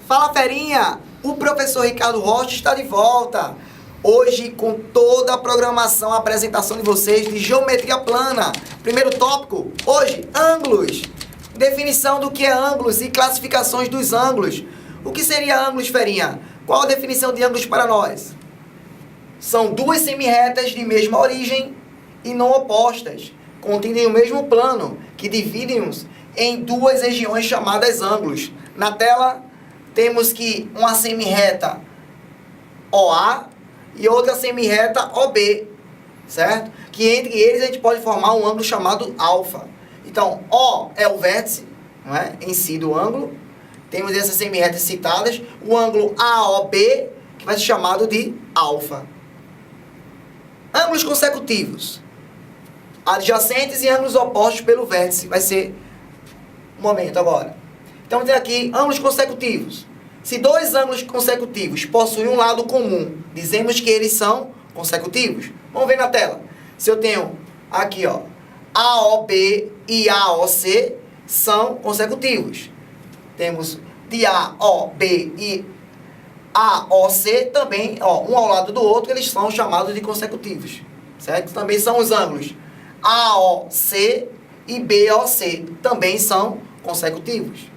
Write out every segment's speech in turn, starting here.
Fala, ferinha! O professor Ricardo Rocha está de volta. Hoje com toda a programação, a apresentação de vocês de geometria plana. Primeiro tópico, hoje, ângulos. Definição do que é ângulos e classificações dos ângulos. O que seria ângulos, ferinha? Qual a definição de ângulos para nós? São duas semirretas de mesma origem e não opostas, contêm o mesmo plano, que dividem-os em duas regiões chamadas ângulos. Na tela, temos que uma semirreta OA e outra semirreta OB, certo? Que entre eles a gente pode formar um ângulo chamado alfa. Então, O é o vértice, não é? Em si do ângulo. Temos essas semirretas citadas. O ângulo AOB, que vai ser chamado de alfa. Ângulos consecutivos. Adjacentes e ângulos opostos pelo vértice. Vai ser um momento agora. Então, tem aqui ângulos consecutivos. Se dois ângulos consecutivos possuem um lado comum, dizemos que eles são consecutivos. Vamos ver na tela. Se eu tenho aqui, ó, AOB e AOC são consecutivos. Temos de AOB e AOC também, ó, um ao lado do outro, eles são chamados de consecutivos. Certo? Também são os ângulos AOC e BOC, também são consecutivos.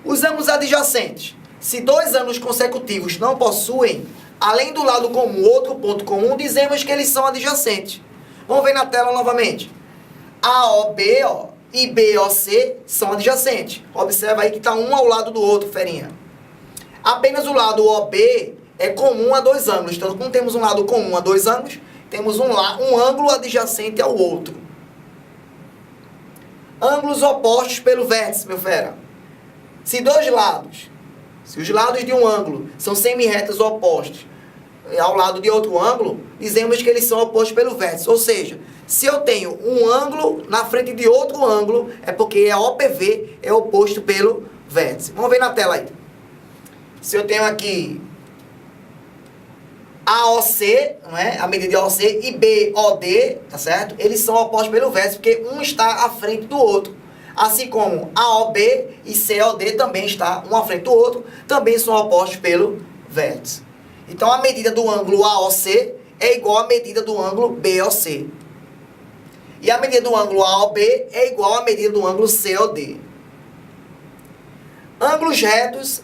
Os ângulos adjacentes. Se dois ângulos consecutivos não possuem, além do lado comum, outro ponto comum, dizemos que eles são adjacentes. Vamos ver na tela novamente. AOB, ó, e BOC são adjacentes. Observa aí que está um ao lado do outro, ferinha. Apenas o lado OB é comum a dois ângulos. Então, como temos um lado comum a dois ângulos, temos um ângulo adjacente ao outro. Ângulos opostos pelo vértice, meu fera. Se os lados de um ângulo são semirretas opostos ao lado de outro ângulo, dizemos que eles são opostos pelo vértice. Ou seja, se eu tenho um ângulo na frente de outro ângulo, é porque a OPV é oposto pelo vértice. Vamos ver na tela aí. Se eu tenho aqui AOC, não é? A medida de AOC, e BOD, tá certo? Eles são opostos pelo vértice, porque um está à frente do outro. Assim como AOB e COD também está um à frente do outro, também são opostos pelo vértice. Então, a medida do ângulo AOC é igual à medida do ângulo BOC. E a medida do ângulo AOB é igual à medida do ângulo COD. Ângulos retos,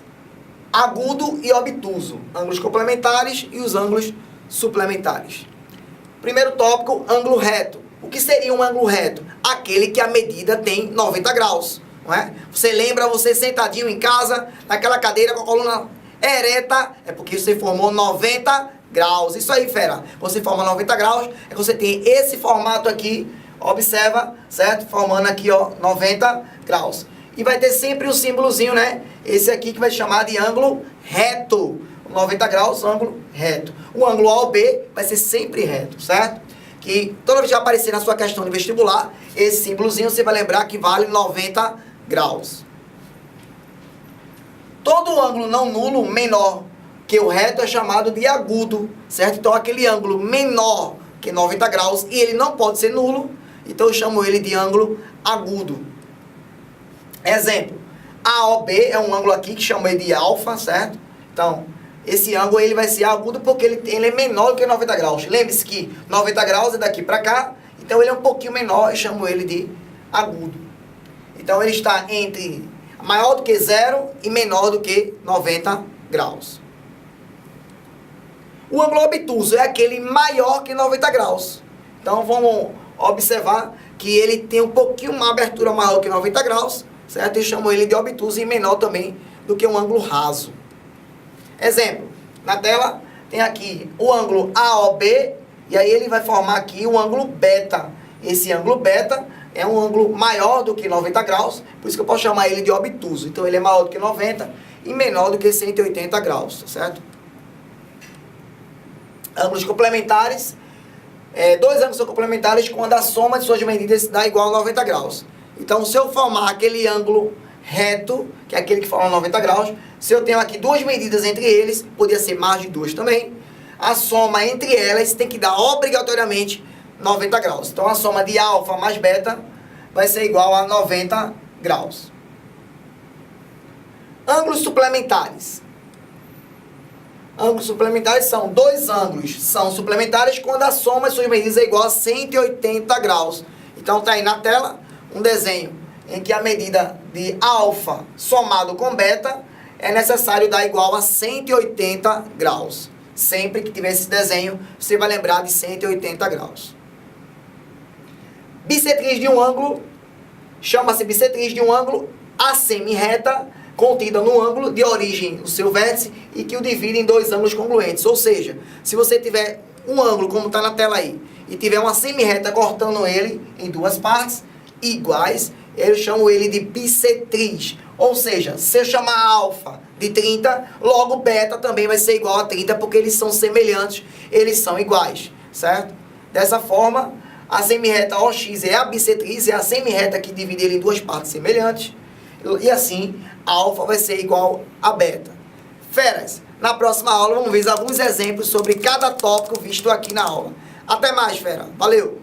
agudo e obtuso. Ângulos complementares e os ângulos suplementares. Primeiro tópico, ângulo reto. O que seria um ângulo reto? Aquele que a medida tem 90 graus. Não é? Você lembra você sentadinho em casa, naquela cadeira com a coluna ereta, é porque você formou 90 graus. Isso aí, fera. Você forma 90 graus, é que você tem esse formato aqui, observa, certo? Formando aqui, ó, 90 graus. E vai ter sempre um símbolozinho, né? Esse aqui que vai chamar de ângulo reto. 90 graus, ângulo reto. O ângulo AOB vai ser sempre reto, certo? Que toda vez que aparecer na sua questão de vestibular, esse símbolozinho você vai lembrar que vale 90 graus. Todo ângulo não nulo menor que o reto é chamado de agudo, certo? Então, aquele ângulo menor que 90 graus, e ele não pode ser nulo, então eu chamo ele de ângulo agudo. Exemplo, AOB é um ângulo aqui que chama de alfa, certo? Então, esse ângulo ele vai ser agudo porque ele é menor do que 90 graus. Lembre-se que 90 graus é daqui para cá, então ele é um pouquinho menor e chamo ele de agudo. Então, ele está entre maior do que 0 e menor do que 90 graus. O ângulo obtuso é aquele maior que 90 graus. Então, vamos observar que ele tem um pouquinho uma abertura maior que 90 graus, certo? E chamo ele de obtuso e menor também do que um ângulo raso. Exemplo, na tela tem aqui o ângulo AOB, e aí ele vai formar aqui o ângulo beta. Esse ângulo beta é um ângulo maior do que 90 graus, por isso que eu posso chamar ele de obtuso. Então ele é maior do que 90 e menor do que 180 graus, certo? Ângulos complementares. Dois ângulos são complementares quando a soma de suas medidas dá igual a 90 graus. Então, se eu formar aquele ângulo reto, que é aquele que forma 90 graus, se eu tenho aqui duas medidas entre eles, podia ser mais de duas também, a soma entre elas tem que dar obrigatoriamente 90 graus. Então, a soma de alfa mais beta vai ser igual a 90 graus. Ângulos suplementares. Ângulos suplementares são dois ângulos, são suplementares quando a soma de suas medidas é igual a 180 graus. Então está aí na tela um desenho em que a medida de alfa somado com beta é necessário dar igual a 180 graus. Sempre que tiver esse desenho, você vai lembrar de 180 graus. Bissetriz de um ângulo, chama-se bissetriz de um ângulo assemi-reta, contida no ângulo de origem do seu vértice e que o divide em dois ângulos congruentes. Ou seja, se você tiver um ângulo, como está na tela aí, e tiver uma semi-reta cortando ele em duas partes iguais, eu chamo ele de bissetriz. Ou seja, se eu chamar alfa de 30, logo beta também vai ser igual a 30, porque eles são semelhantes, eles são iguais, certo? Dessa forma, a semi-reta OX é a bissetriz, é a semi-reta que divide ele em duas partes semelhantes, e assim, alfa vai ser igual a beta. Feras, na próxima aula vamos ver alguns exemplos sobre cada tópico visto aqui na aula. Até mais, fera. Valeu!